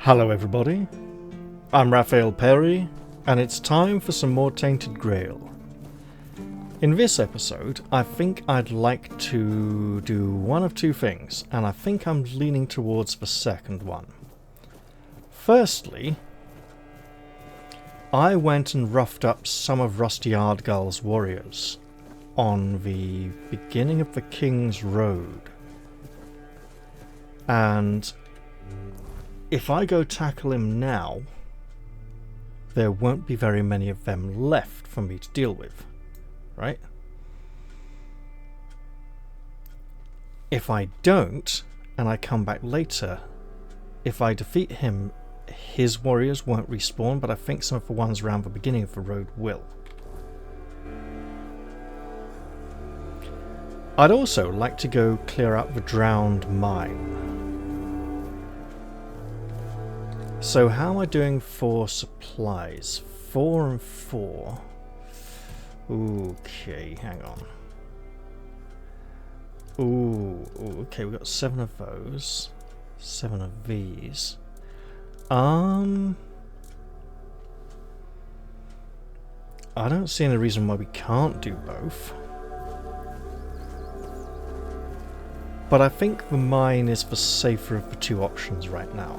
Hello everybody, I'm Raphael Perry, and it's time for some more Tainted Grail. In this episode, I think I'd like to do one of two things, and I think I'm leaning towards the second one. Firstly, I went and roughed up some of Rusty Ardgal's warriors on the beginning of the King's Road. And if I go tackle him now, there won't be very many of them left for me to deal with, right? If I don't, and I come back later, if I defeat him, his warriors won't respawn, but I think some of the ones around the beginning of the road will. I'd also like to go clear out the drowned mine. So how am I doing for supplies? 4 and 4. Okay, hang on. Ooh, okay, we've got 7 of those. 7 of these. I don't see any reason why we can't do both. But I think the mine is the safer of the two options right now.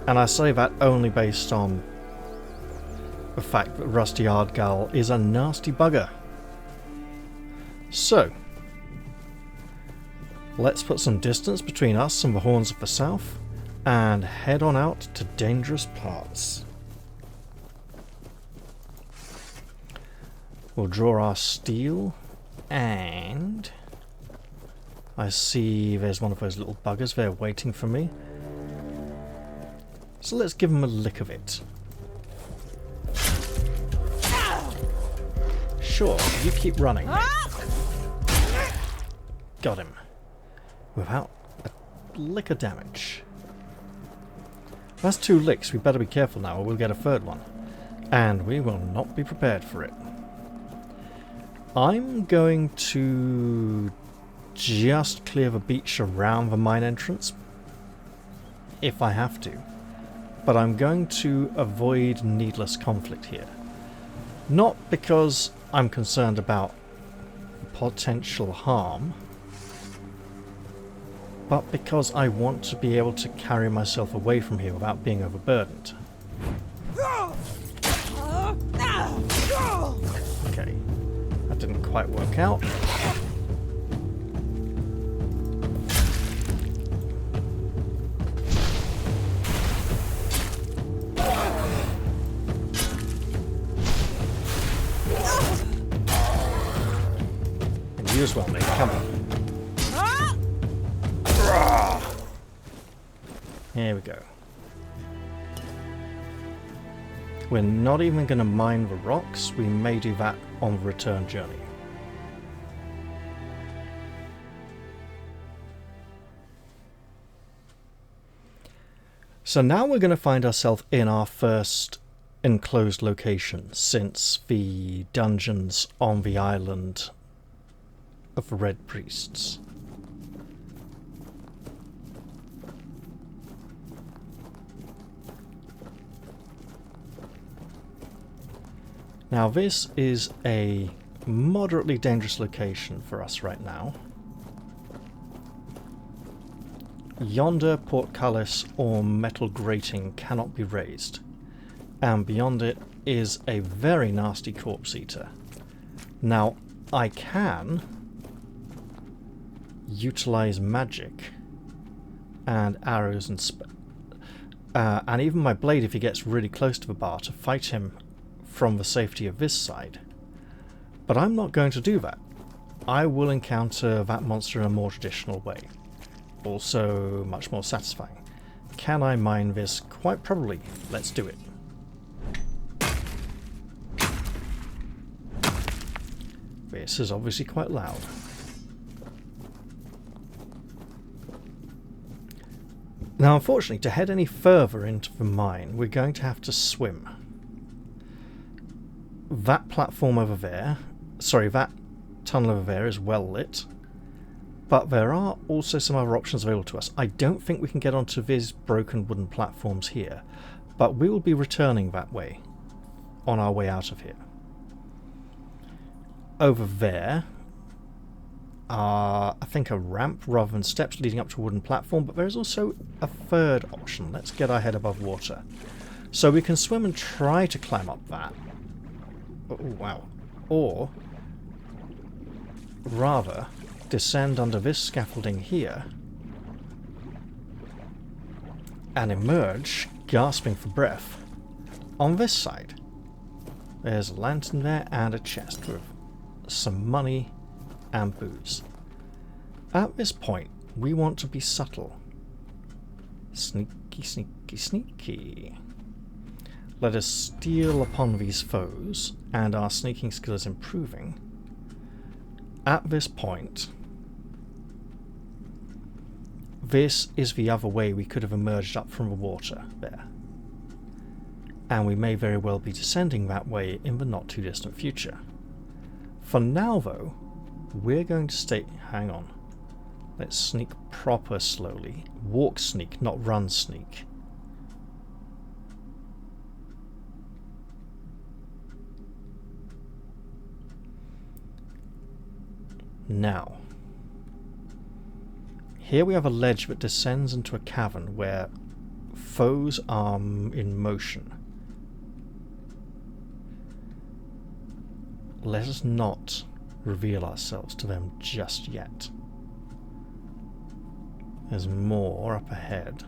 And I say that only based on the fact that Rusty Ardgal is a nasty bugger. So, let's put some distance between us and the Horns of the South and head on out to dangerous parts. We'll draw our steel, and I see there's one of those little buggers there waiting for me. So let's give him a lick of it. Sure, you keep running. Got him. Without a lick of damage. That's 2 licks. We better be careful now or we'll get a third one. And we will not be prepared for it. I'm going to just clear the beach around the mine entrance. If I have to. But I'm going to avoid needless conflict here. Not because I'm concerned about potential harm, but because I want to be able to carry myself away from here without being overburdened. Okay, that didn't quite work out. You as well, mate. Come on. Here we go. We're not even going to mine the rocks. We may do that on the return journey. So now we're going to find ourselves in our first enclosed location since the dungeons on the island of the Red Priests. Now this is a moderately dangerous location for us right now. Yonder portcullis or metal grating cannot be raised, and beyond it is a very nasty corpse eater. Now I can utilize magic and arrows and even my blade if he gets really close to the bar to fight him from the safety of this side. But I'm not going to do that. I will encounter that monster in a more traditional way. Also much more satisfying. Can I mine this? Quite probably. Let's do it. This is obviously quite loud. Now, unfortunately, to head any further into the mine, we're going to have to swim. That platform over there, sorry, that tunnel over there is well lit, But there are also some other options available to us. I don't think we can get onto these broken wooden platforms here, but we will be returning that way on our way out of here. Over there are, I think, a ramp rather than steps leading up to a wooden platform, but there is also a third option. Let's get our head above water. So we can swim and try to climb up that. Oh, wow. Or, rather, descend under this scaffolding here and emerge, gasping for breath, on this side. There's a lantern there and a chest with some money and booze. At this point, we want to be subtle. Sneaky, sneaky, sneaky. Let us steal upon these foes, and our sneaking skill is improving. At this point, this is the other way we could have emerged up from the water there. And we may very well be descending that way in the not too distant future. For now, though, we're going to stay... Hang on. Let's sneak proper slowly. Walk sneak, not run sneak. Now, here we have a ledge that descends into a cavern where foes are in motion. Let us not reveal ourselves to them just yet. There's more up ahead.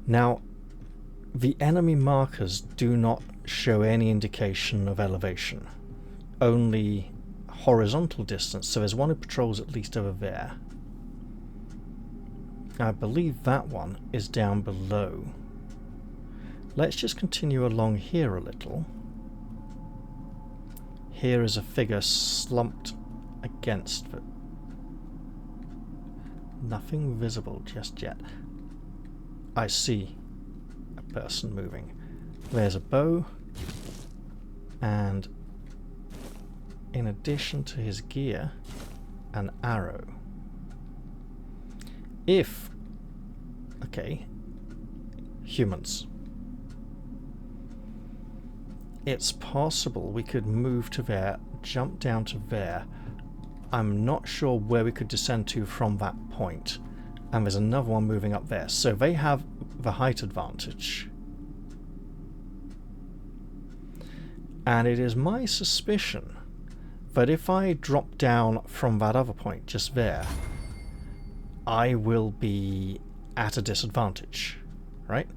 Now, the enemy markers do not show any indication of elevation, only horizontal distance, so there's one who patrols at least over there. I believe that one is down below. Let's just continue along here a little. Here is a figure slumped against the... Nothing visible just yet. I see a person moving. There's a bow, and in addition to his gear, an arrow. If... Okay. Humans. It's possible we could move to there, jump down to there. I'm not sure where we could descend to from that point. And there's another one moving up there. So they have the height advantage. And it is my suspicion that if I drop down from that other point just there, I will be at a disadvantage, right?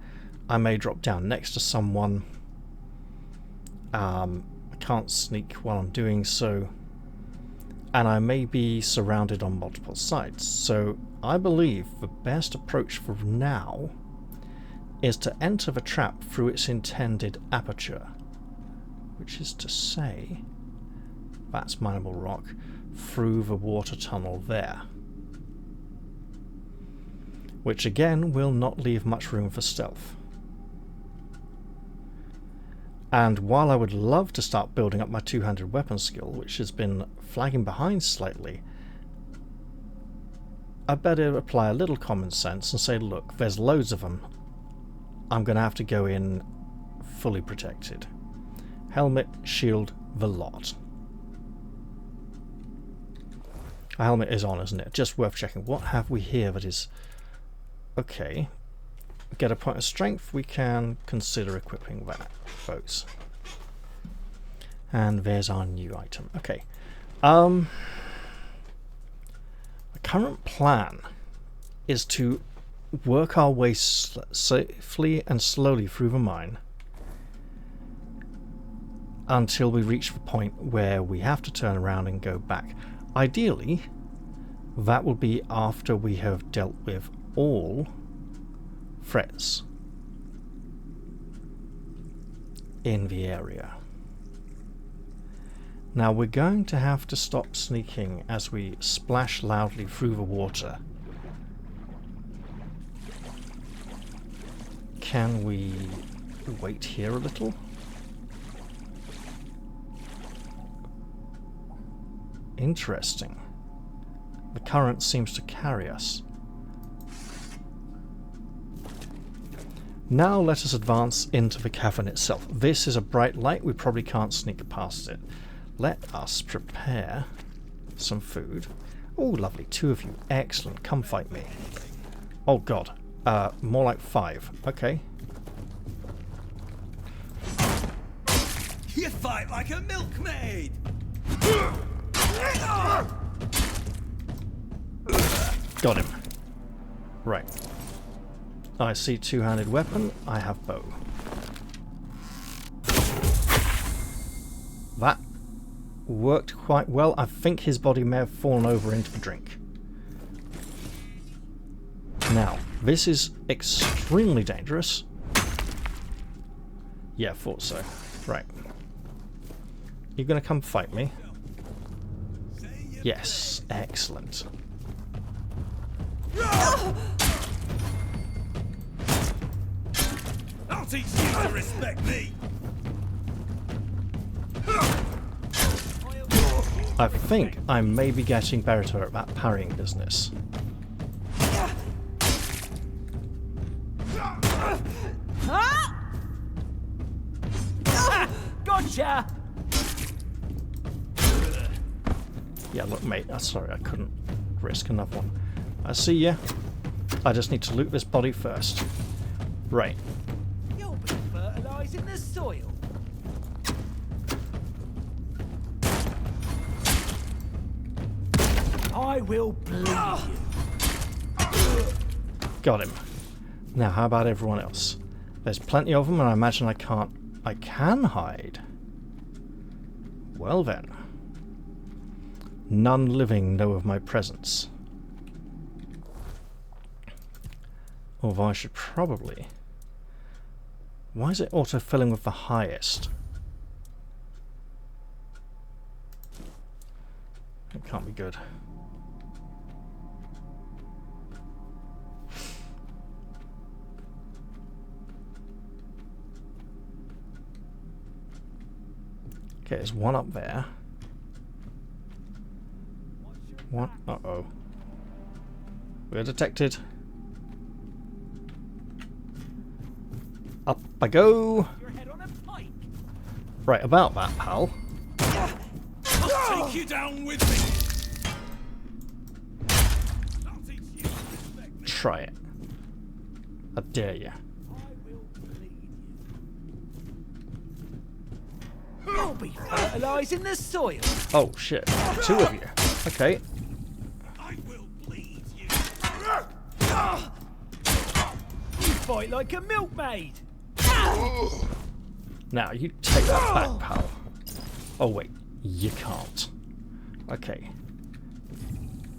I may drop down next to someone. I can't sneak while I'm doing so. And I may be surrounded on multiple sides. So I believe the best approach for now is to enter the trap through its intended aperture. Which is to say, that's mineable rock, through the water tunnel there. Which again will not leave much room for stealth. And while I would love to start building up my two-handed weapon skill, which has been flagging behind slightly, I better apply a little common sense and say, look, there's loads of them. I'm going to have to go in fully protected. Helmet, shield, the lot. A helmet is on, isn't it? Just worth checking. What have we here that is... Okay. Get a point of strength, we can consider equipping that, folks. And there's our new item. Okay. The current plan is to work our way safely and slowly through the mine until we reach the point where we have to turn around and go back. Ideally, that will be after we have dealt with all threats in the area. Now we're going to have to stop sneaking as we splash loudly through the water. Can we wait here a little? Interesting. The current seems to carry us. Now let us advance into the cavern itself. This is a bright light, we probably can't sneak past it. Let us prepare some food. Oh, lovely, 2 of you. Excellent, come fight me. Oh god, more like 5. Okay. You fight like a milkmaid! Got him. Right. I see 2-handed weapon, I have bow. That worked quite well. I think his body may have fallen over into the drink. Now, this is extremely dangerous. Yeah, thought so. Right. You gonna come fight me? Yes, excellent. I'll teach you to respect me! I think I may be getting better at that parrying business. Gotcha! Yeah, look mate, sorry, I couldn't risk another one. I see ya. I just need to loot this body first. Right. You'll be fertilising the soil. I will bleed you. Got him. Now, how about everyone else? There's plenty of them, and I imagine I can hide. Well then. None living know of my presence. Although I should probably... Why is it auto-filling with the highest? It can't be good. Okay, there's one up there. What? Uh-oh. We're detected. Up I go! Your head on a pike. Right, about that, pal. I'll take you down with me! I'll teach you to respect me! Try it. I dare you. I will bleed you. You'll be fertilising the soil. Oh shit, 2 of you. Okay. I will bleed you! You fight like a milkmaid. Now, you take that back, pal. Oh wait, you can't. Okay.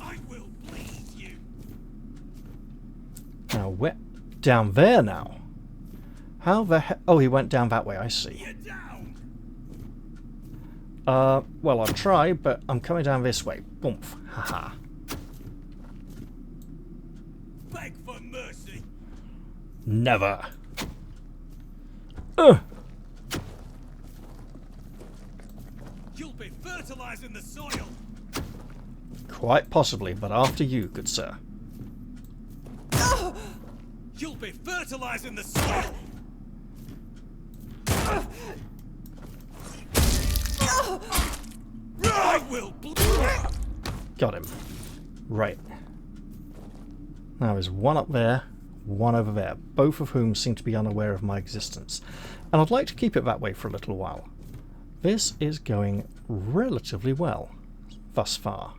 I will bleed you! Now, where? Down there now? How the hell? Oh, he went down that way, I see. You're down! Well, I'll try, but I'm coming down this way. Boomf. Haha. Beg for mercy! Never. You'll be fertilising the soil! Quite possibly, but after you, good sir. You'll be fertilising the soil! I will bleed! Got him. Right. Now there's one up there, one over there, both of whom seem to be unaware of my existence. And I'd like to keep it that way for a little while. This is going relatively well, thus far.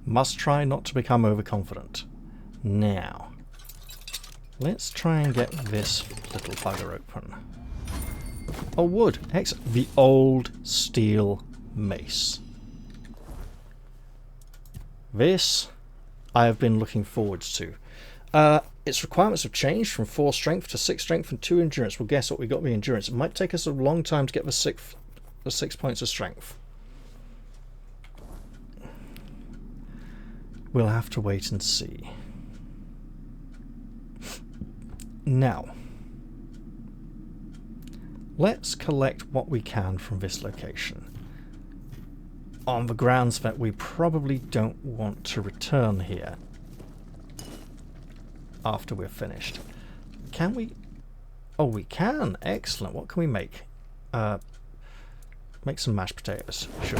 Must try not to become overconfident. Now, let's try and get this little bugger open. Oh, wood. Excellent. The old steel mace. This I have been looking forwards to. Its requirements have changed from 4 strength to 6 strength and 2 endurance. Well, guess what? We got the endurance. It might take us a long time to get the 6 points of strength. We'll have to wait and see. Now, let's collect what we can from this location, on the grounds that we probably don't want to return here after we're finished. Can we? Oh, we can! Excellent. What can we make? Make some mashed potatoes. Sure.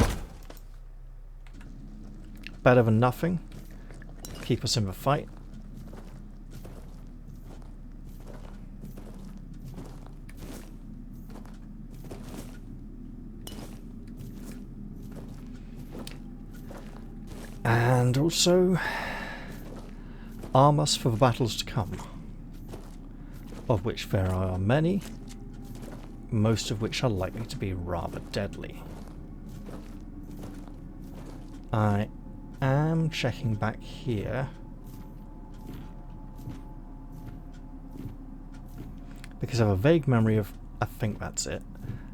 Better than nothing. Keep us in the fight. And also arm us for the battles to come, of which there are many, most of which are likely to be rather deadly. I am checking back here because I have a vague memory of, I think that's it,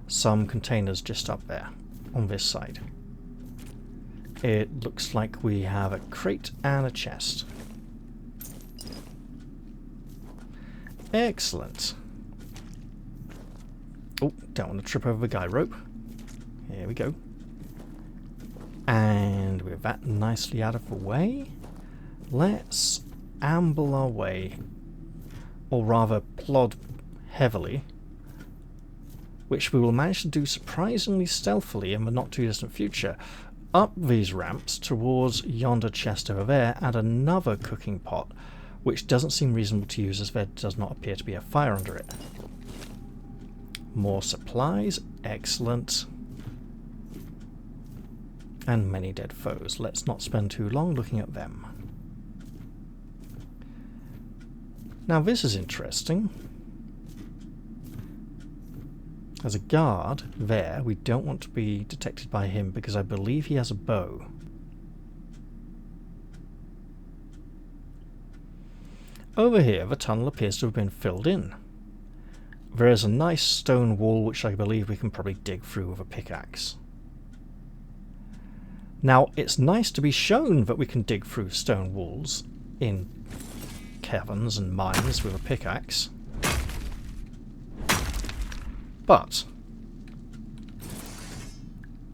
some containers just up there on this side. It looks like we have a crate and a chest. Excellent. Oh, don't want to trip over the guy rope. Here we go. And with that nicely out of the way, let's amble our way, or rather plod heavily, which we will manage to do surprisingly stealthily in the not too distant future, up these ramps towards yonder chest over there and another cooking pot, which doesn't seem reasonable to use as there does not appear to be a fire under it. More supplies, excellent. And many dead foes. Let's not spend too long looking at them. Now this is interesting. There's a guard there. We don't want to be detected by him because I believe he has a bow. Over here, the tunnel appears to have been filled in. There is a nice stone wall which I believe we can probably dig through with a pickaxe. Now, it's nice to be shown that we can dig through stone walls in caverns and mines with a pickaxe. But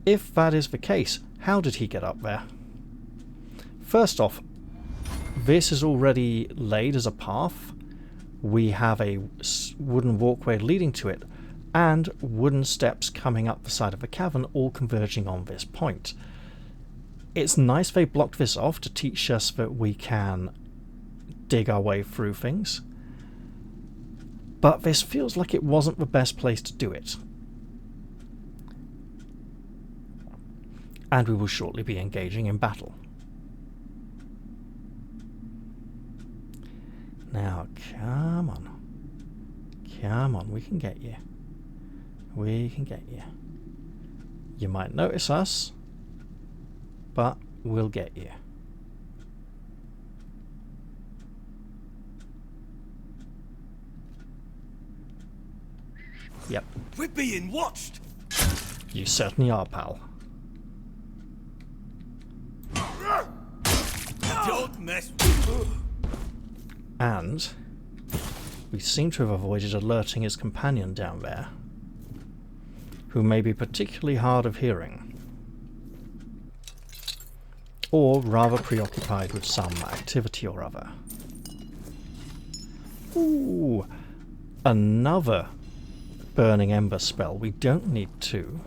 if that is the case, how did he get up there? First off, this is already laid as a path. We have a wooden walkway leading to it, and wooden steps coming up the side of the cavern, all converging on this point. It's nice they blocked this off to teach us that we can dig our way through things. But this feels like it wasn't the best place to do it. And we will shortly be engaging in battle. Now, come on. Come on, we can get you. We can get you. You might notice us, but we'll get you. Yep. We're being watched. You certainly are, pal. Don't mess with. And we seem to have avoided alerting his companion down there, who may be particularly hard of hearing, or rather preoccupied with some activity or other. Ooh, another burning ember spell. We don't need two.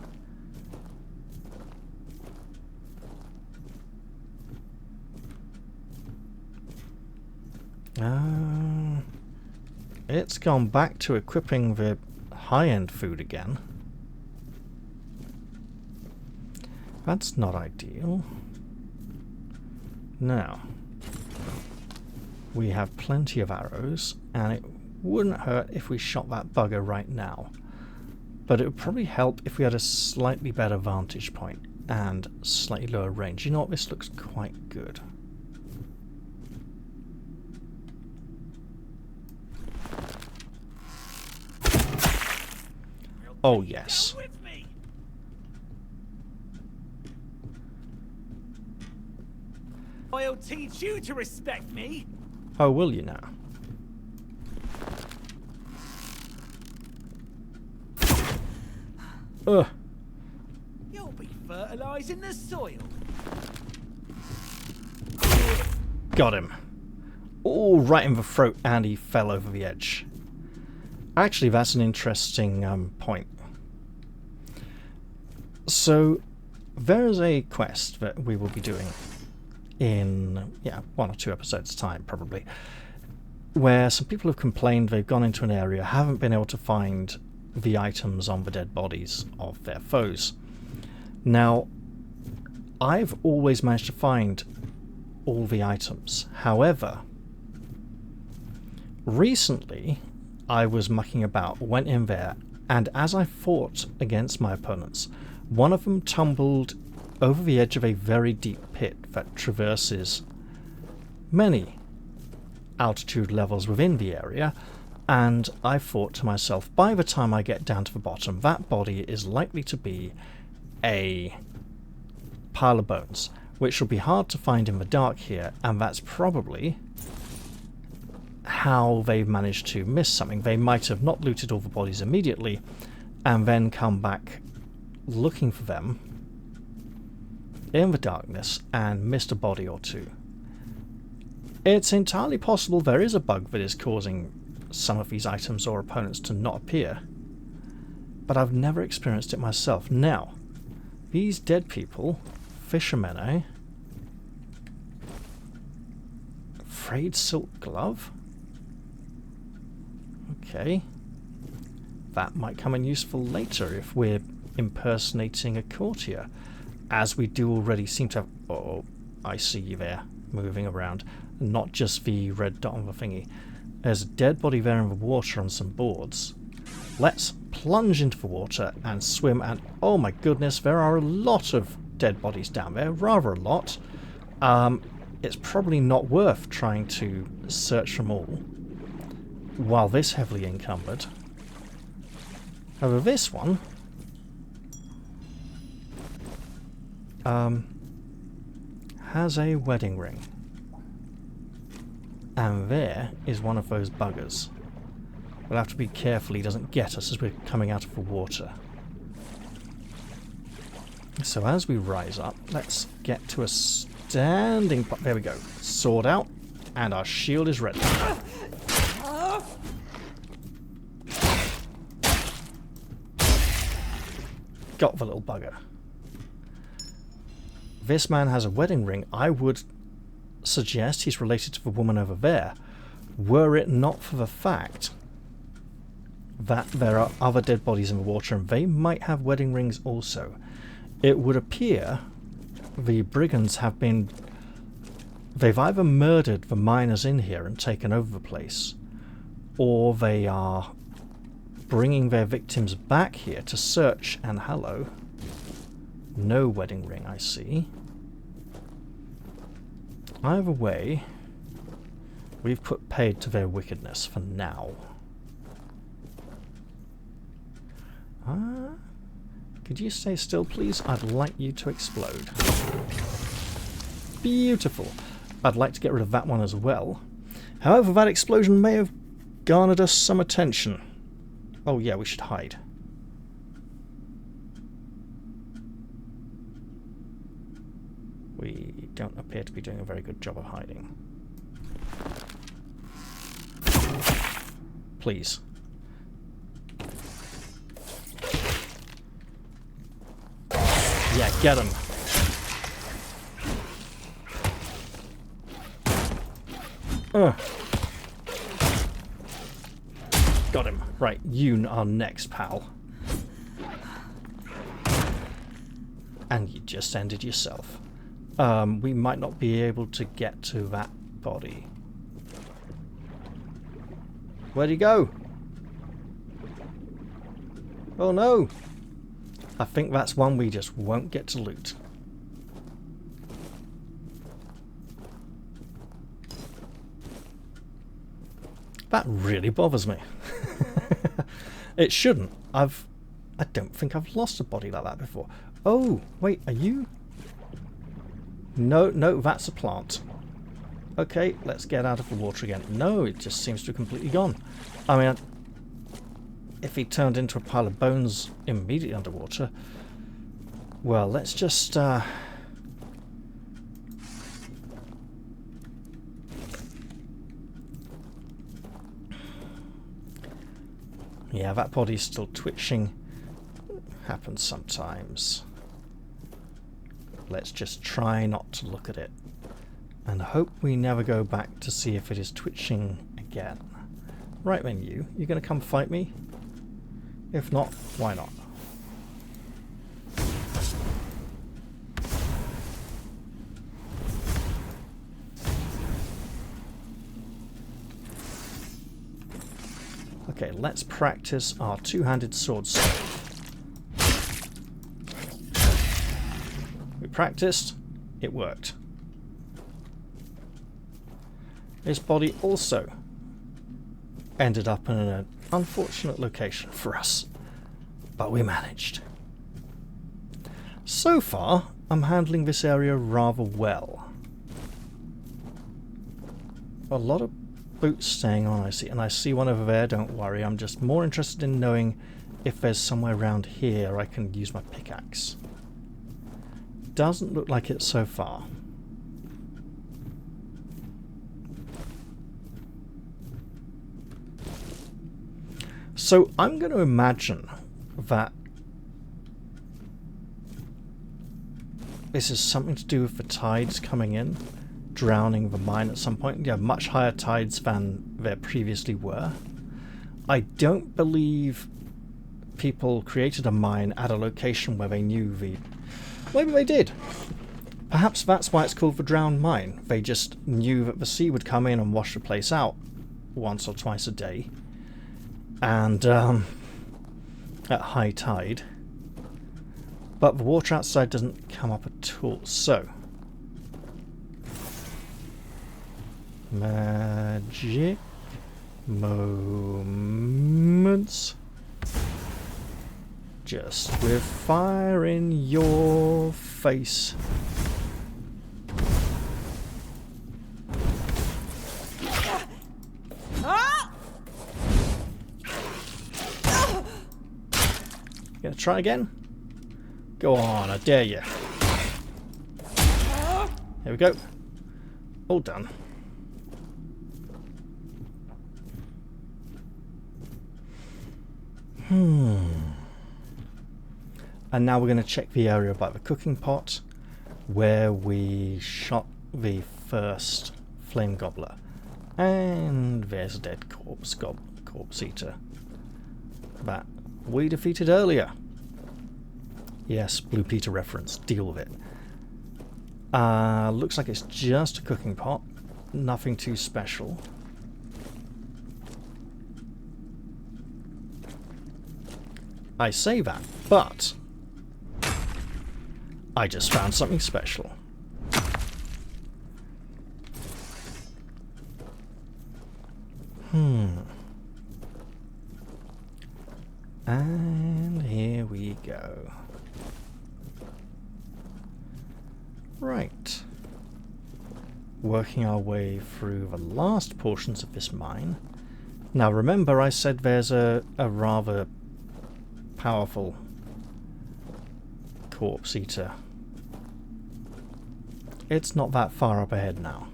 It's gone back to equipping the high-end food again. That's not ideal. Now, we have plenty of arrows, and it wouldn't hurt if we shot that bugger right now. But it would probably help if we had a slightly better vantage point and slightly lower range. You know what? This looks quite good. Oh, yes. I'll teach you to respect me. Oh, will you now? Ugh. You'll be fertilizing the soil. Got him. Oh, right in the throat, and he fell over the edge. Actually, that's an interesting point. So, there is a quest that we will be doing in, 1 or 2 episodes' time, probably, where some people have complained they've gone into an area, haven't been able to find the items on the dead bodies of their foes. Now, I've always managed to find all the items. However, recently I was mucking about, went in there, and as I fought against my opponents, one of them tumbled over the edge of a very deep pit that traverses many altitude levels within the area, and I thought to myself, by the time I get down to the bottom, that body is likely to be a pile of bones, which will be hard to find in the dark here, and that's probably how they've managed to miss something. They might have not looted all the bodies immediately, and then come back looking for them in the darkness and missed a body or two. It's entirely possible there is a bug that is causing some of these items or opponents to not appear, but I've never experienced it myself. Now, these dead people, fishermen, eh? Frayed silk glove? Okay. That might come in useful later if we're impersonating a courtier, as we do already seem to have... Oh, I see you there, moving around. Not just the red dot on the thingy. There's a dead body there in the water on some boards. Let's plunge into the water and swim, and oh my goodness, there are a lot of dead bodies down there, rather a lot. It's probably not worth trying to search them all while this heavily encumbered. However, this one has a wedding ring. And there is one of those buggers. We'll have to be careful he doesn't get us as we're coming out of the water. So as we rise up, let's get to a standing... There we go. Sword out, and our shield is ready. Got the little bugger. This man has a wedding ring. I would suggest he's related to the woman over there, were it not for the fact that there are other dead bodies in the water and they might have wedding rings also. It would appear the brigands have been... They've either murdered the miners in here and taken over the place, or they are bringing their victims back here to search, and hello. No wedding ring, I see. Either way, we've put paid to their wickedness for now. Could you stay still, please? I'd like you to explode. Beautiful. I'd like to get rid of that one as well. However, that explosion may have garnered us some attention. Oh yeah, we should hide. We don't appear to be doing a very good job of hiding. Please. Yeah, get him. Got him. Right, you are next, pal. And you just ended yourself. We might not be able to get to that body. Where'd he go? Oh no! I think that's one we just won't get to loot. That really bothers me. It shouldn't. I don't think I've lost a body like that before. Oh, wait, are you... No, that's a plant. Okay, let's get out of the water again. No, it just seems to have completely gone. I mean, if he turned into a pile of bones immediately underwater... Well, let's just... Yeah, that body's still twitching. Happens sometimes. Let's just try not to look at it. And hope we never go back to see if it is twitching again. Right then, you're going to come fight me? If not, why not? Okay, let's practice our two-handed sword save. We practiced, it worked. His body also ended up in an unfortunate location for us, but we managed. So far, I'm handling this area rather well. A lot of boots staying on, I see, and I see one over there. Don't worry, I'm just more interested in knowing if there's somewhere around here I can use my pickaxe. Doesn't look like it so far. So I'm going to imagine that this is something to do with the tides coming in, drowning the mine at some point. Yeah, much higher tides than there previously were. I don't believe people created a mine at a location where they knew the... Maybe they did. Perhaps that's why it's called the drowned mine. They just knew that the sea would come in and wash the place out once or twice a day. And at high tide. But the water outside doesn't come up at all. So... magic moments. Just with fire in your face. Gonna try again? Go on, I dare you. There we go. All done. And now we're going to check the area by the cooking pot where we shot the first flame gobbler. And there's a dead corpse eater that we defeated earlier. Yes, Blue Peter reference. Deal with it. Looks like it's just a cooking pot. Nothing too special. I say that, but I just found something special. And here we go. Right. Working our way through the last portions of this mine. Now remember I said there's a rather powerful corpse eater. It's not that far up ahead now.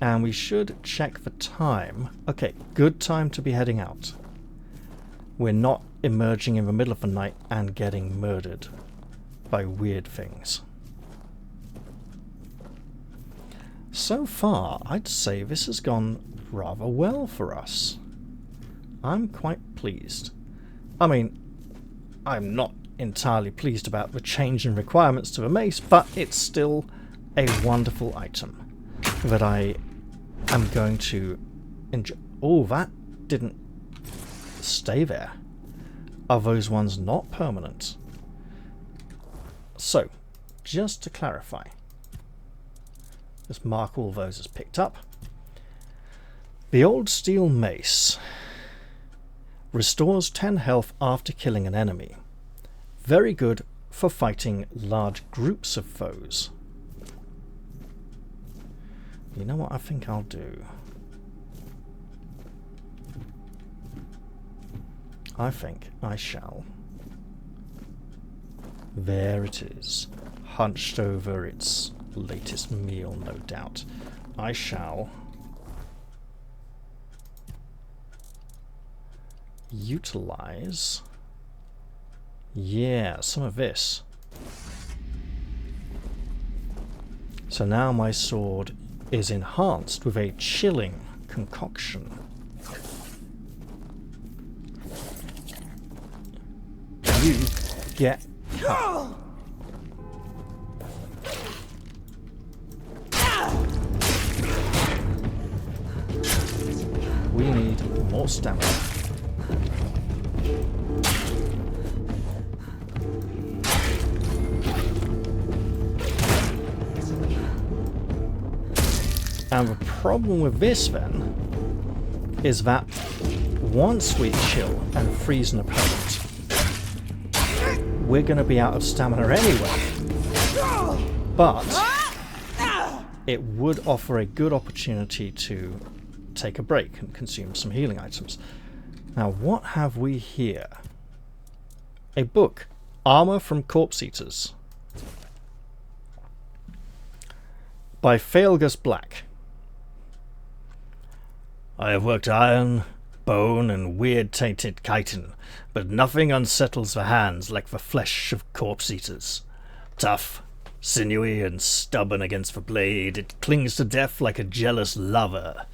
And we should check the time. Okay, good time to be heading out. We're not emerging in the middle of the night and getting murdered by weird things. So far, I'd say this has gone rather well for us. I'm quite pleased. I mean, I'm not entirely pleased about the change in requirements to the mace, but it's still a wonderful item that I am going to enjoy. Oh, that didn't stay there. Are those ones not permanent? So, just to clarify, just mark all those as picked up. The old steel mace restores 10 health after killing an enemy. Very good for fighting large groups of foes. You know what I think I'll do? I think I shall. There it is, hunched over its latest meal, no doubt. I shall utilize, yeah, some of this. So now my sword is enhanced with a chilling concoction. You get cut. We need more stamina. And the problem with this then is that once we chill and freeze an opponent, we're going to be out of stamina anyway. But it would offer a good opportunity to take a break and consume some healing items. Now, what have we here? A book. Armor from Corpse Eaters. By Failgus Black. I have worked iron, bone, and weird tainted chitin, but nothing unsettles the hands like the flesh of corpse eaters. Tough, sinewy, and stubborn against the blade, it clings to death like a jealous lover.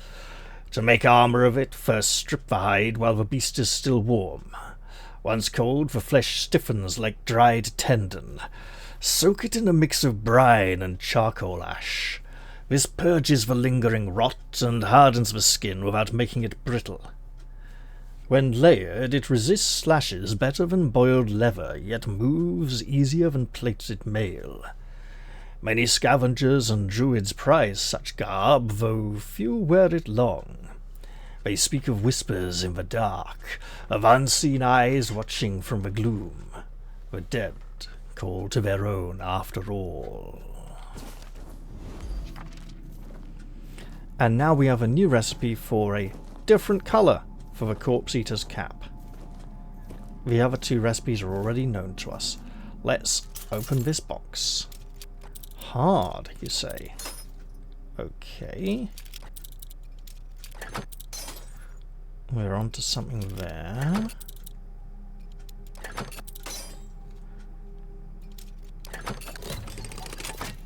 To make armor of it, first strip the hide while the beast is still warm. Once cold, the flesh stiffens like dried tendon. Soak it in a mix of brine and charcoal ash. This purges the lingering rot and hardens the skin without making it brittle. When layered, it resists slashes better than boiled leather, yet moves easier than plated mail. Many scavengers and druids prize such garb, though few wear it long. They speak of whispers in the dark, of unseen eyes watching from the gloom. The dead call to their own after all. And now we have a new recipe for a different colour for the Corpse Eater's cap. The other two recipes are already known to us. Let's open this box. Hard, you say? Okay. We're on to something there.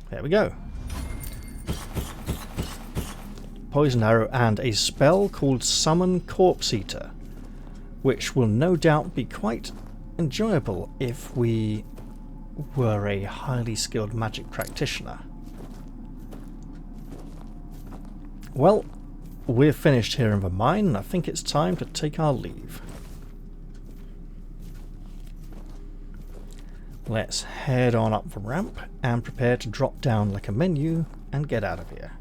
There we go. Poison arrow and a spell called Summon Corpse Eater, which will no doubt be quite enjoyable if we were a highly skilled magic practitioner. Well, we're finished here in the mine, and I think it's time to take our leave. Let's head on up the ramp and prepare to drop down like a menu and get out of here.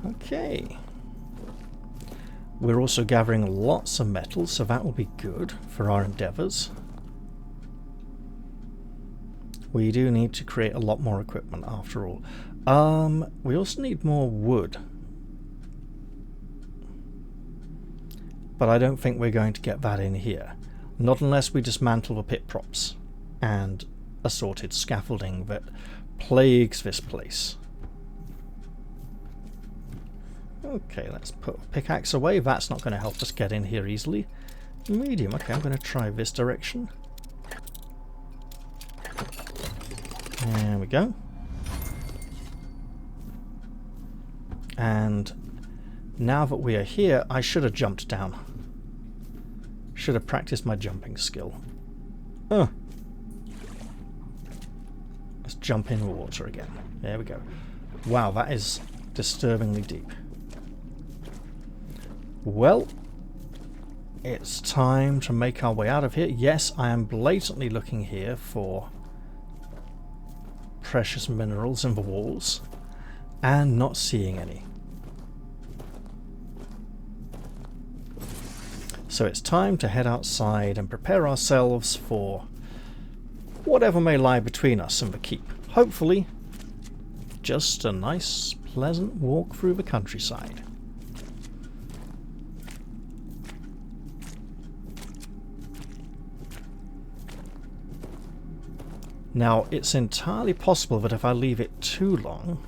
Okay. We're also gathering lots of metal, so that will be good for our endeavours. We do need to create a lot more equipment after all. We also need more wood. But I don't think we're going to get that in here. Not unless we dismantle the pit props and assorted scaffolding that plagues this place. Okay, let's put a pickaxe away. That's not going to help us get in here easily. Medium. Okay, I'm going to try this direction. There we go. And now that we are here, I should have jumped down. Should have practiced my jumping skill. Let's jump in the water again. There we go. Wow, that is disturbingly deep. Well, it's time to make our way out of here. Yes, I am blatantly looking here for precious minerals in the walls and not seeing any. So it's time to head outside and prepare ourselves for whatever may lie between us and the keep. Hopefully, just a nice, pleasant walk through the countryside. Now, it's entirely possible that if I leave it too long,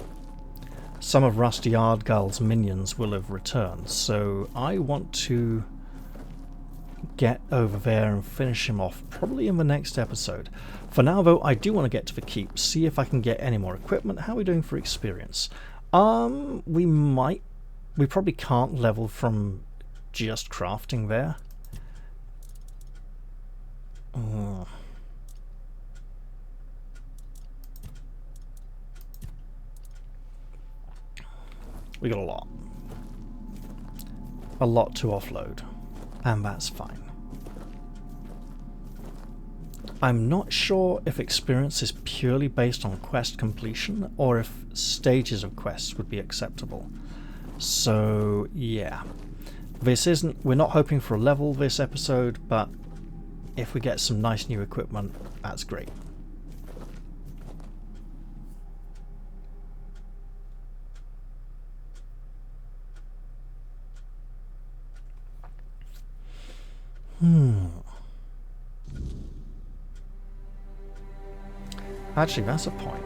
some of Rusty Ardgull's minions will have returned, so I want to get over there and finish him off, probably in the next episode. For now, though, I do want to get to the keep, see if I can get any more equipment. How are we doing for experience? We probably can't level from just crafting there. We got a lot to offload, and that's fine. I'm not sure if experience is purely based on quest completion or if stages of quests would be acceptable. So yeah, we're not hoping for a level this episode, but if we get some nice new equipment, that's great. Actually, that's a point.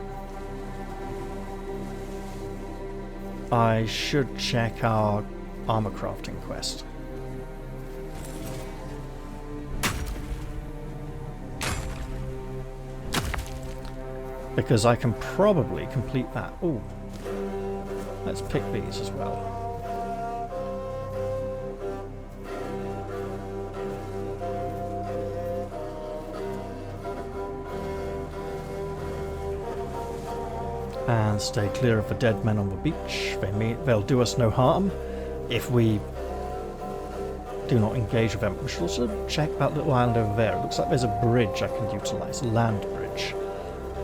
I should check our armor crafting quest. Because I can probably complete that. Ooh. Let's pick these as well. And stay clear of the dead men on the beach. They'll do us no harm if we do not engage with them. We should also check that little island over there. It looks like there's a bridge I can utilise, a land bridge,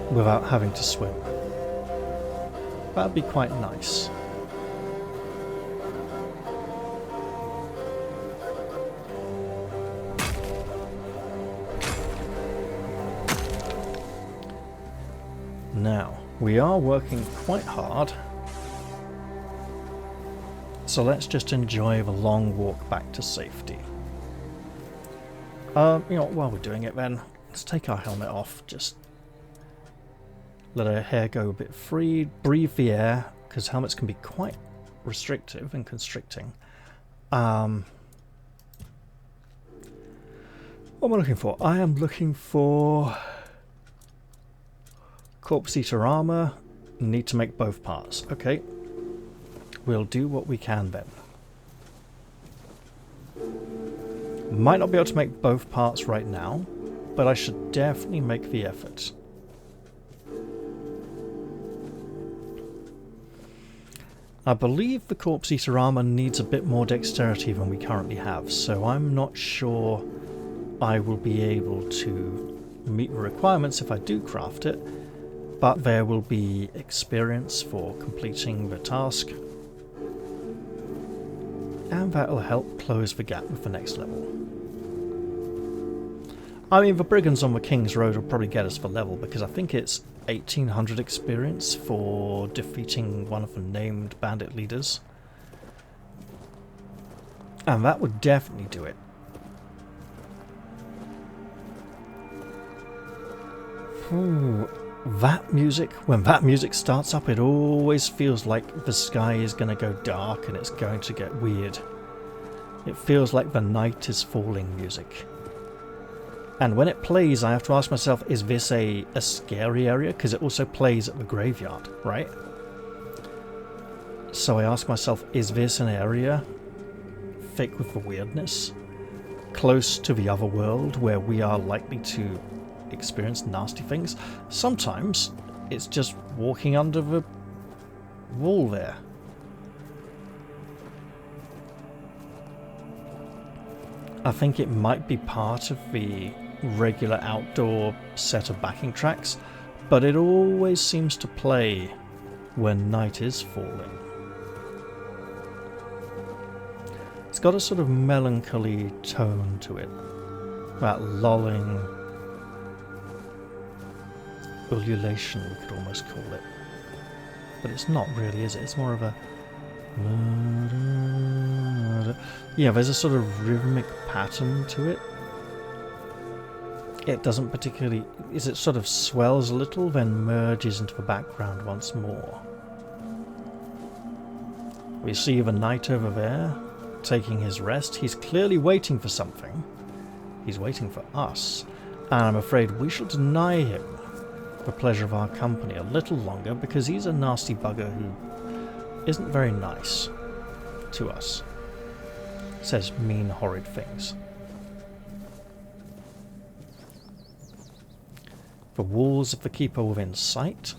without having to swim. That'd be quite nice. Now, we are working quite hard, so let's just enjoy the long walk back to safety. While we're doing it then, let's take our helmet off, just let our hair go a bit free, breathe the air, because helmets can be quite restrictive and constricting. What am I looking for? I am looking for Corpse Eater armor. Need to make both parts. Okay. We'll do what we can then. Might not be able to make both parts right now, but I should definitely make the effort. I believe the Corpse Eater armor needs a bit more dexterity than we currently have, so I'm not sure I will be able to meet the requirements if I do craft it. But there will be experience for completing the task, and that will help close the gap with the next level. I mean, the Brigands on the King's Road will probably get us the level, because I think it's 1800 experience for defeating one of the named bandit leaders. And that would definitely do it. Ooh. That music, when that music starts up, it always feels like the sky is going to go dark and it's going to get weird. It feels like the night is falling music. And when it plays, I have to ask myself, is this a scary area? Because it also plays at the graveyard, right? So I ask myself, is this an area thick with the weirdness? Close to the other world where we are likely to experience nasty things? Sometimes it's just walking under the wall there. I think it might be part of the regular outdoor set of backing tracks, but it always seems to play when night is falling. It's got a sort of melancholy tone to it. That lolling ululation, we could almost call it. But it's not really, is it? It's more of a... Yeah, there's a sort of rhythmic pattern to it. It doesn't particularly... It sort of swells a little, then merges into the background once more. We see the knight over there, taking his rest. He's clearly waiting for something. He's waiting for us. And I'm afraid we shall deny him the pleasure of our company a little longer, because he's a nasty bugger who isn't very nice to us. Says mean, horrid things. The walls of the keep are within sight.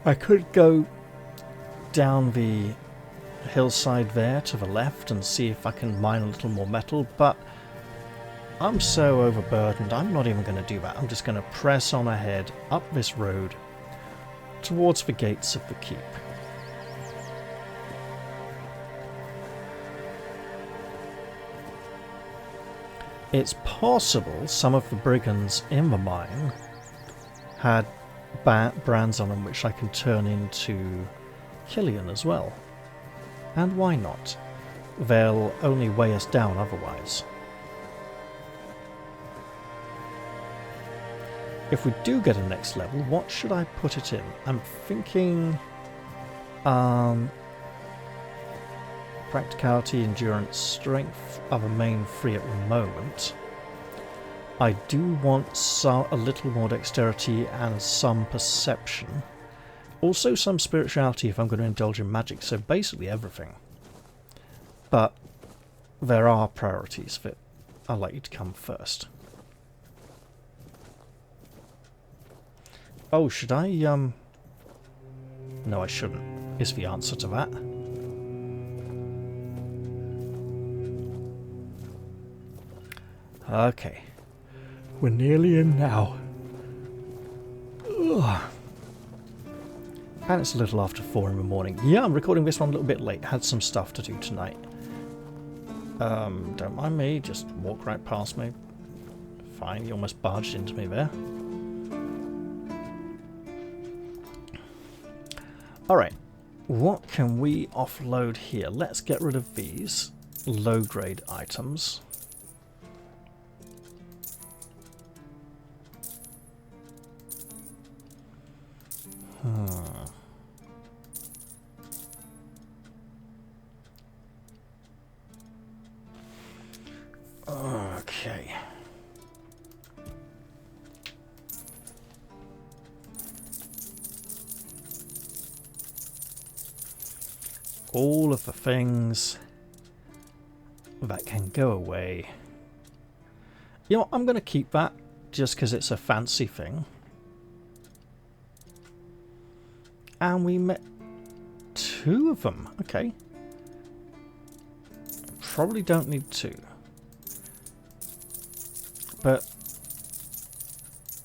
I could go down the hillside there to the left and see if I can mine a little more metal, but I'm so overburdened, I'm not even going to do that. I'm just going to press on ahead up this road towards the gates of the keep. It's possible some of the brigands in the mine had brands on them which I can turn into Killian as well. And why not? They'll only weigh us down otherwise. If we do get a next level, what should I put it in? I'm thinking... practicality, endurance, strength are the main three at the moment. I do want a little more dexterity and some perception. Also some spirituality if I'm going to indulge in magic, so basically everything. But there are priorities that I'd like you to come first. Oh, should I, No, I shouldn't, is the answer to that. Okay. We're nearly in now. Ugh. And it's a little after 4 in the morning. Yeah, I'm recording this one a little bit late. Had some stuff to do tonight. Don't mind me, just walk right past me. Fine, you almost barged into me there. Alright, what can we offload here? Let's get rid of these low-grade items. Okay. All of the things that can go away. You know what, I'm going to keep that just because it's a fancy thing. And we met 2 of them. Okay. Probably don't need 2. But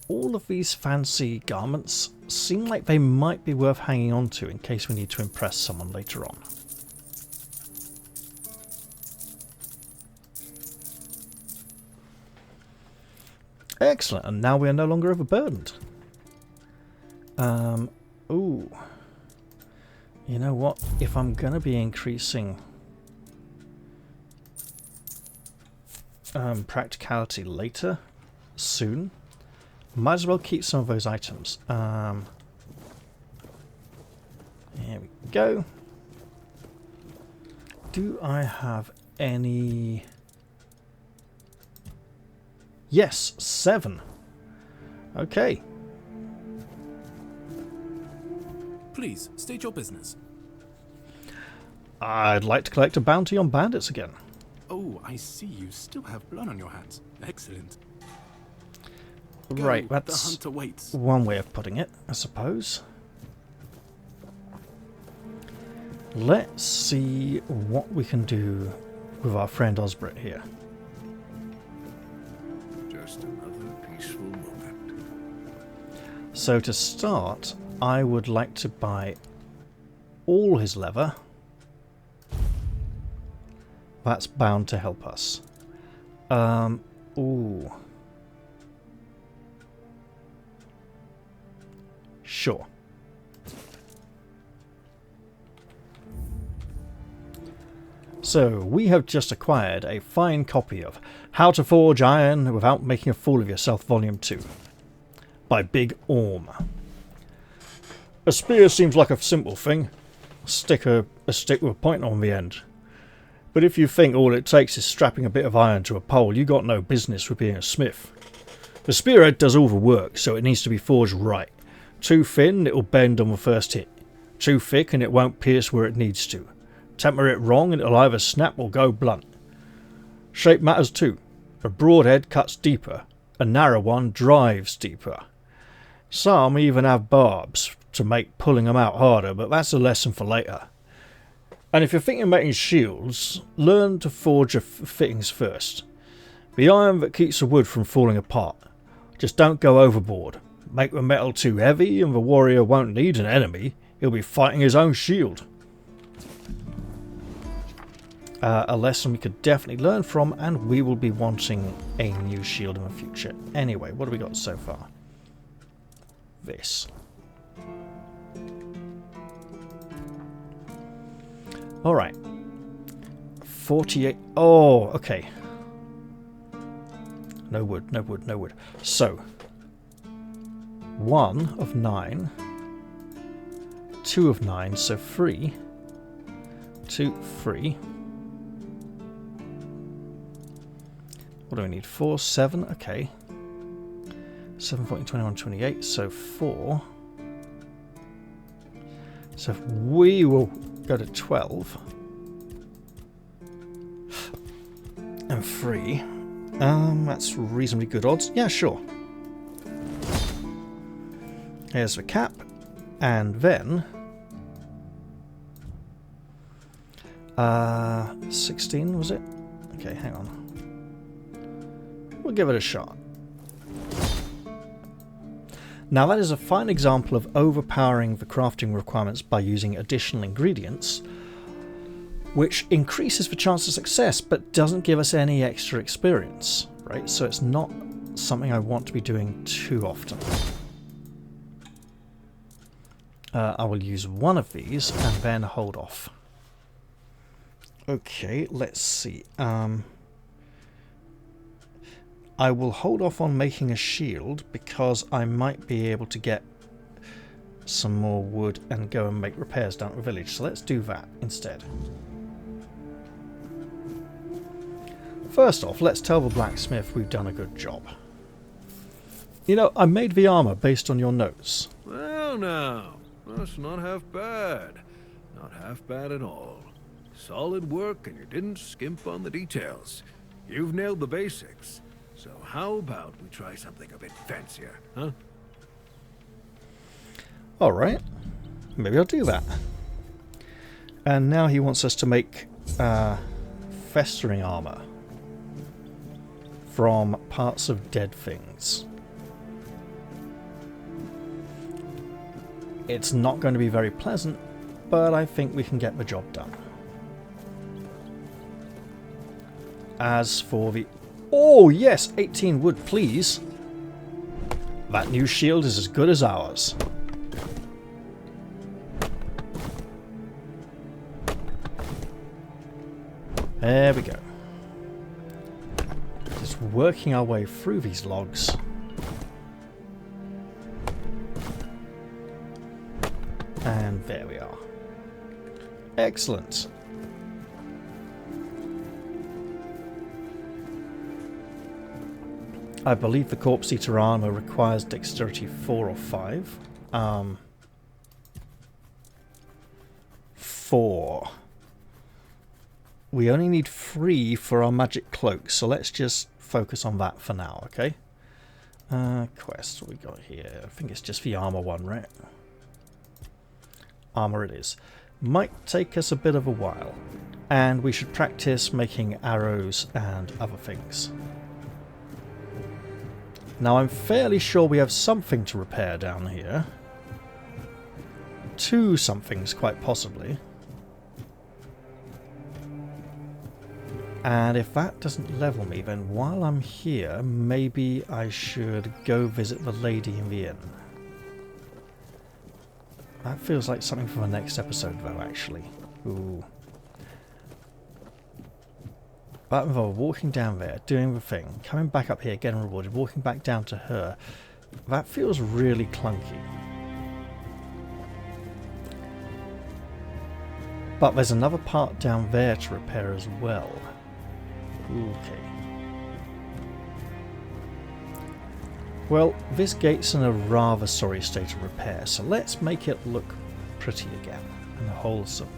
all of these fancy garments seem like they might be worth hanging on to in case we need to impress someone later on. Excellent, and now we are no longer overburdened. Ooh. You know what? If I'm going to be increasing practicality later, soon, might as well keep some of those items. Here we go. Do I have any... Yes, 7. Okay. Please, state your business. I'd like to collect a bounty on bandits again. Oh, I see. You still have blood on your hands. Excellent. Right, Go, that's the hunter waits. one way of putting it, I suppose. Let's see what we can do with our friend Osbert here. Just another peaceful moment. So to start, I would like to buy all his leather. That's bound to help us. Ooh. Sure. So, we have just acquired a fine copy of How to Forge Iron Without Making a Fool of Yourself, Volume 2, by Big Orm. A spear seems like a simple thing. A stick with a point on the end. But if you think all it takes is strapping a bit of iron to a pole, you got no business with being a smith. The spearhead does all the work, so it needs to be forged right. Too thin, it'll bend on the first hit. Too thick and it won't pierce where it needs to. Temper it wrong and it'll either snap or go blunt. Shape matters too. A broad head cuts deeper, a narrow one drives deeper. Some even have barbs to make pulling them out harder, but that's a lesson for later. And if you're thinking of making shields, learn to forge your fittings first. The iron that keeps the wood from falling apart. Just don't go overboard. Make the metal too heavy and the warrior won't need an enemy, he'll be fighting his own shield. A lesson we could definitely learn from, and we will be wanting a new shield in the future. Anyway, what have we got so far? This. Alright. 48. Oh, okay. No wood, no wood, no wood. So, 1 of 9. 2 of 9, so 3. 2, 3. What do we need? 4, 7, okay. 7, 14, 21, 28, so 4. So we will go to 12. And 3. That's reasonably good odds. Yeah, sure. Here's the cap. And then 16 was it? Okay, hang on. We'll give it a shot. Now that is a fine example of overpowering the crafting requirements by using additional ingredients, which increases the chance of success but doesn't give us any extra experience, right? So it's not something I want to be doing too often. I will use one of these and then hold off. Okay, let's see. I will hold off on making a shield because I might be able to get some more wood and go and make repairs down at the village. So let's do that instead. First off, let's tell the blacksmith we've done a good job. You know, I made the armor based on your notes. Well, now, that's not half bad. Not half bad at all. Solid work, and you didn't skimp on the details. You've nailed the basics. So how about we try something a bit fancier, huh? Alright, maybe I'll do that. And now he wants us to make festering armor from parts of dead things. It's not going to be very pleasant, but I think we can get the job done. As for the... Oh, yes! 18 wood, please! That new shield is as good as ours. There we go. Just working our way through these logs. And there we are. Excellent. I believe the Corpse Eater armor requires dexterity 4 or 5. 4. We only need 3 for our magic cloak, so let's just focus on that for now, okay? Quest, what we got here? I think it's just the armor one, right? Armor it is. Might take us a bit of a while, and we should practice making arrows and other things. Now I'm fairly sure we have something to repair down here. 2 somethings, quite possibly. And if that doesn't level me, then while I'm here, maybe I should go visit the lady in the inn. That feels like something for the next episode, though, actually. Ooh. But involved walking down there, doing the thing, coming back up here, getting rewarded, walking back down to her. That feels really clunky. But there's another part down there to repair as well. Okay. Well, this gate's in a rather sorry state of repair, so let's make it look pretty again and wholesome.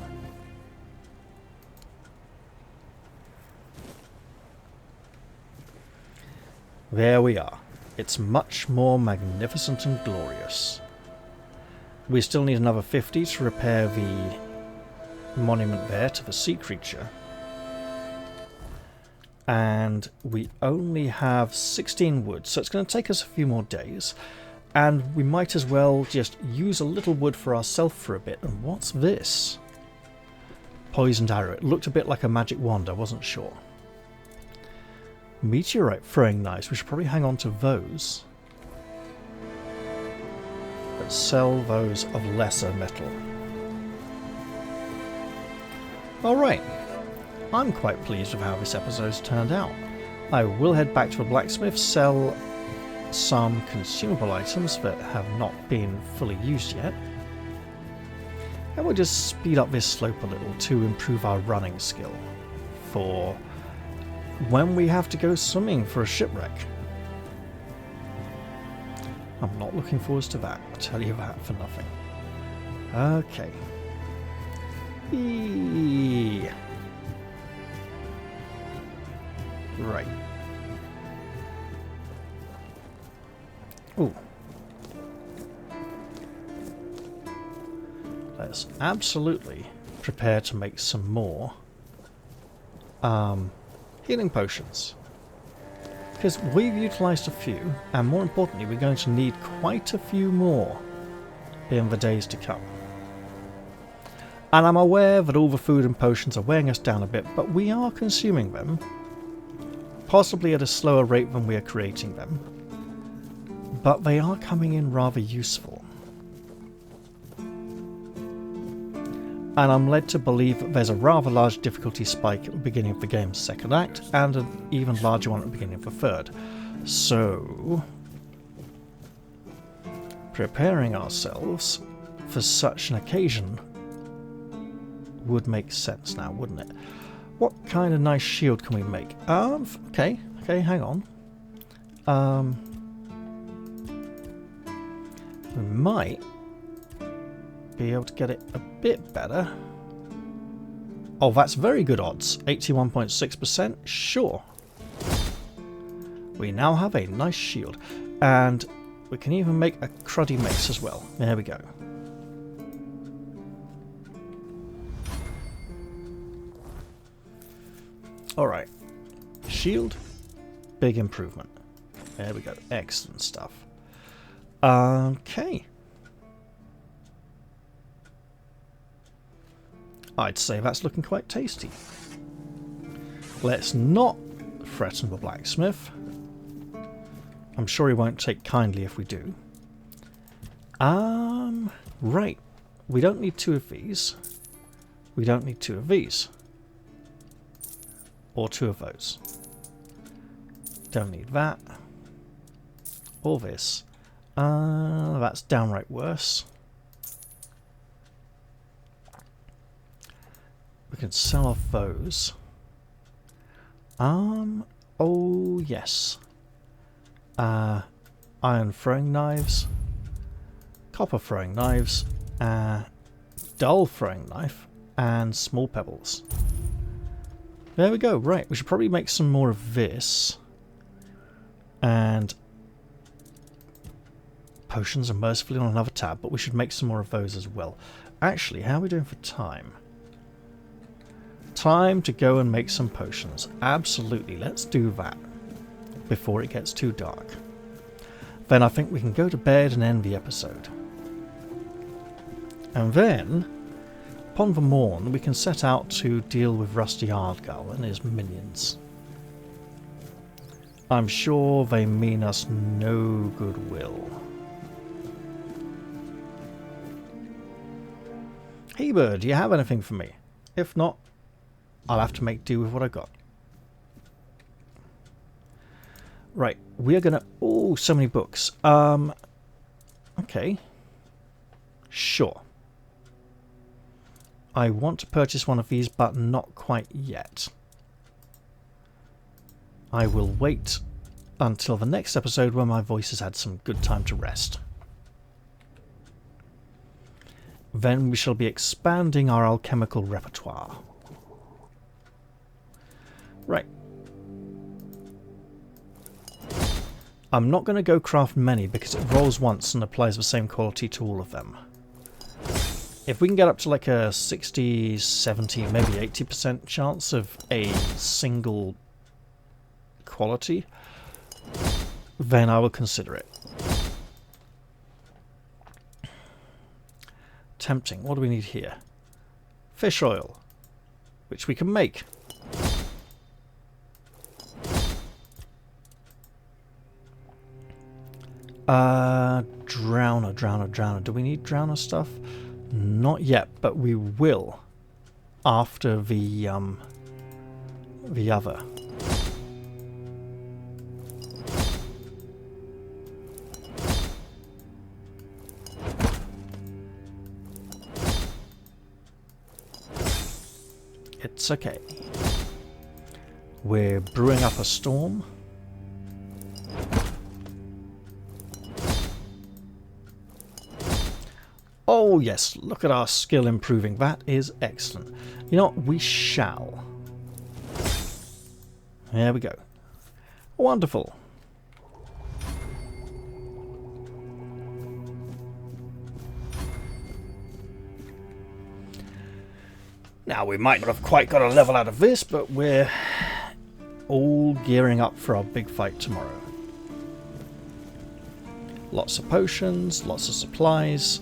There we are. It's much more magnificent and glorious. We still need another 50 to repair the monument there to the sea creature. And we only have 16 wood, so it's going to take us a few more days. And we might as well just use a little wood for ourselves for a bit. And what's this? Poisoned arrow. It looked a bit like a magic wand, I wasn't sure. Meteorite throwing knives. We should probably hang on to those. But sell those of lesser metal. Alright. I'm quite pleased with how this episode's turned out. I will head back to a blacksmith, sell some consumable items that have not been fully used yet. And we'll just speed up this slope a little to improve our running skill for when we have to go swimming for a shipwreck. I'm not looking forward to that, I'll tell you that for nothing. Okay. Eee. Right. Ooh. Let's absolutely prepare to make some more healing potions. Because we've utilised a few, and more importantly, we're going to need quite a few more in the days to come. And I'm aware that all the food and potions are weighing us down a bit, but we are consuming them. Possibly at a slower rate than we are creating them. But they are coming in rather useful. And I'm led to believe that there's a rather large difficulty spike at the beginning of the game's second act, and an even larger one at the beginning of the third. So, preparing ourselves for such an occasion would make sense now, wouldn't it? What kind of nice shield can we make? Okay, hang on. We might be able to get it a bit better. Oh, that's very good odds. 81.6%, sure. We now have a nice shield. And we can even make a cruddy mace as well. There we go. Alright, shield, big improvement. There we go, excellent stuff. Okay. I'd say that's looking quite tasty. Let's not threaten the blacksmith. I'm sure he won't take kindly if we do. Right. We don't need 2 of these. We don't need 2 of these. Or 2 of those. Don't need that. Or this. That's downright worse. We can sell off those. Oh yes. Iron throwing knives. Copper throwing knives. Dull throwing knife. And small pebbles. There we go, right, we should probably make some more of this. And potions are mercifully on another tab, but we should make some more of those as well. Actually, how are we doing for time? Time to go and make some potions. Absolutely, let's do that before it gets too dark. then I think we can go to bed and end the episode. And then, upon the morn, we can set out to deal with Rusty Ardgull and his minions. I'm sure they mean us no goodwill. Hey bird, do you have anything for me? If not, I'll have to make do with what I got. Right, we are gonna... Oh, so many books. Okay. Sure. I want to purchase one of these, but not quite yet. I will wait until the next episode when my voice has had some good time to rest. Then we shall be expanding our alchemical repertoire. Right. I'm not going to go craft many because it rolls once and applies the same quality to all of them. If we can get up to like a 60, 70, maybe 80% chance of a single quality, then I will consider it. Tempting. What do we need here? Fish oil, which we can make. Drowner. Do we need drowner stuff? Not yet, but we will after the other. It's okay. We're brewing up a storm. Oh yes, look at our skill improving. That is excellent. You know what? We shall. There we go. Wonderful. Now, we might not have quite got a level out of this, but we're all gearing up for our big fight tomorrow. Lots of potions, lots of supplies.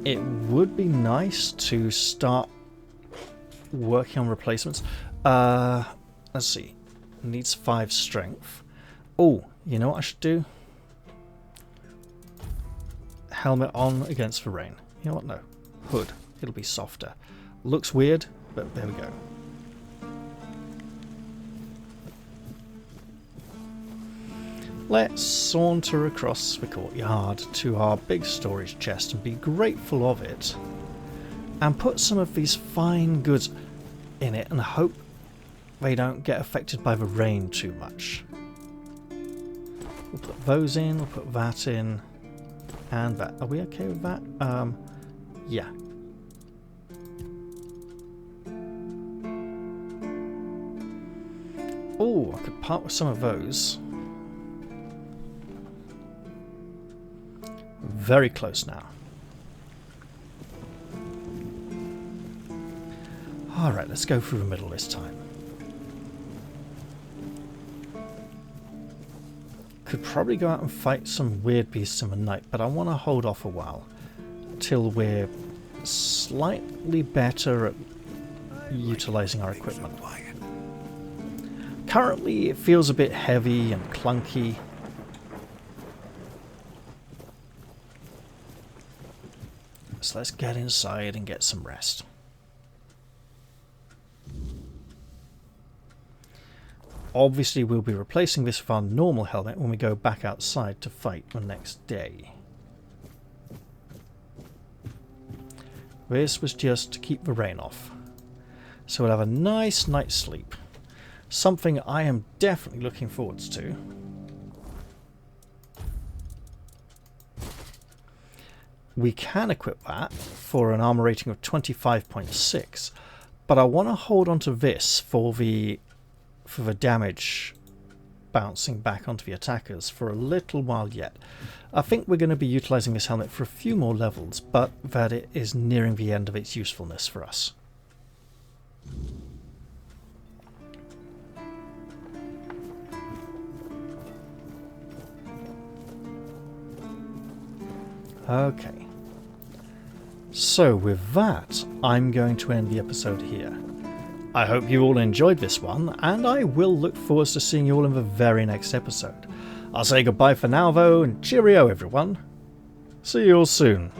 It would be nice to start working on replacements. Let's see. Needs 5 strength. Oh, you know what I should do? Helmet on against the rain. You know what? No. Hood. It'll be softer. Looks weird, but there we go. Let's saunter across the courtyard to our big storage chest and be grateful of it. And put some of these fine goods in it and hope they don't get affected by the rain too much. We'll put those in, we'll put that in. And that. Are we okay with that? Yeah. Oh, I could part with some of those. Very close now. Alright, let's go through the middle this time. Could probably go out and fight some weird beasts in the night, but I want to hold off a while till we're slightly better at utilizing our equipment. Currently it feels a bit heavy and clunky. So let's get inside and get some rest. Obviously we'll be replacing this with our normal helmet when we go back outside to fight the next day. This was just to keep the rain off. So we'll have a nice night's sleep. Something I am definitely looking forward to. We can equip that for an armor rating of 25.6, but I want to hold on to this for the damage bouncing back onto the attackers for a little while yet. I think we're going to be utilizing this helmet for a few more levels, but that it is nearing the end of its usefulness for us. Okay. So with that, I'm going to end the episode here. I hope you all enjoyed this one, and I will look forward to seeing you all in the very next episode. I'll say goodbye for now though, and cheerio everyone. See you all soon.